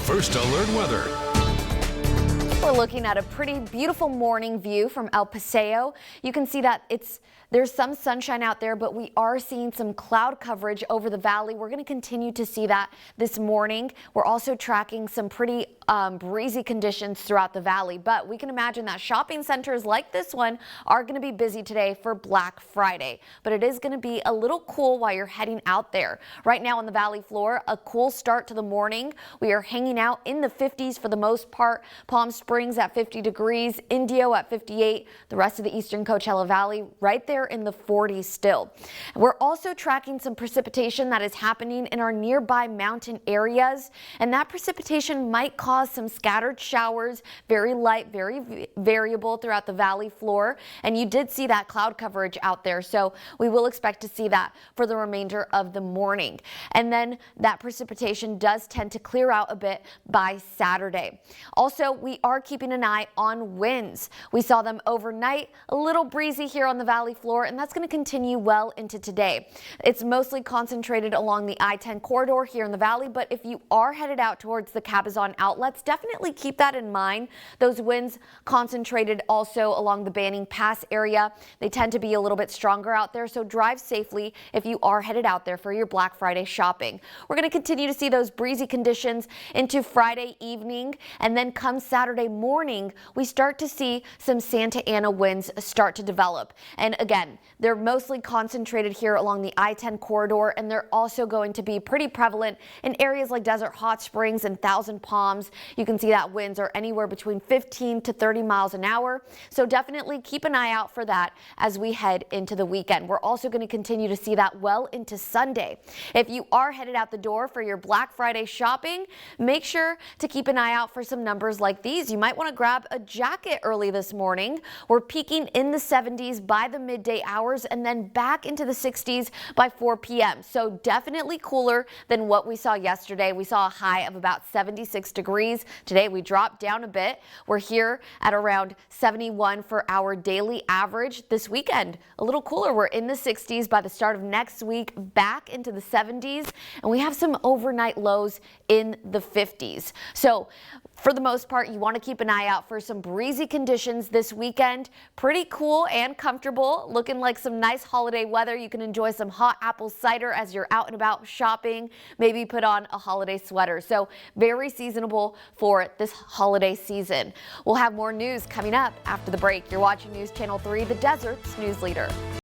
First Alert Weather. We're looking at a pretty beautiful morning view from El Paseo. You can see that there's some sunshine out there, but we are seeing some cloud coverage over the valley. We're going to continue to see that this morning. We're also tracking some pretty breezy conditions throughout the valley, but we can imagine that shopping centers like this one are going to be busy today for Black Friday, but it is going to be a little cool while you're heading out there. Right now on the valley floor, a cool start to the morning. We are hanging out in the 50s for the most part. Palm Springs at 50 degrees, Indio at 58, the rest of the eastern Coachella Valley right there in the 40s still. We're also tracking some precipitation that is happening in our nearby mountain areas, and that precipitation might cause some scattered showers, very light, very variable throughout the valley floor, and you did see that cloud coverage out there, so we will expect to see that for the remainder of the morning. And then that precipitation does tend to clear out a bit by Saturday. Also, we are keeping an eye on winds. We saw them overnight, a little breezy here on the valley floor, and that's going to continue well into today. It's mostly concentrated along the I-10 corridor here in the valley, but if you are headed out towards the Cabazon outlets, definitely keep that in mind. Those winds concentrated also along the Banning Pass area. They tend to be a little bit stronger out there, so drive safely if you are headed out there for your Black Friday shopping. We're going to continue to see those breezy conditions into Friday evening, and then come Saturday morning, we start to see some Santa Ana winds start to develop. And again, they're mostly concentrated here along the I-10 corridor, and they're also going to be pretty prevalent in areas like Desert Hot Springs and Thousand Palms. You can see that winds are anywhere between 15 to 30 miles an hour. So definitely keep an eye out for that as we head into the weekend. We're also going to continue to see that well into Sunday. If you are headed out the door for your Black Friday shopping, make sure to keep an eye out for some numbers like these. You might want to grab a jacket early this morning. We're peaking in the 70s by the midday hours and then back into the 60s by 4 p.m. So definitely cooler than what we saw yesterday. We saw a high of about 76 degrees. Today we dropped down a bit. We're here at around 71 for our daily average. This weekend, a little cooler. We're in the 60s by the start of next week, back into the 70s, and we have some overnight lows in the 50s. So for the most part, you want to keep an eye out for some breezy conditions this weekend. Pretty cool and comfortable, looking like some nice holiday weather. You can enjoy some hot apple cider as you're out and about shopping, maybe put on a holiday sweater. So very seasonable for this holiday season. We'll have more news coming up after the break. You're watching News Channel 3, the Desert's news leader.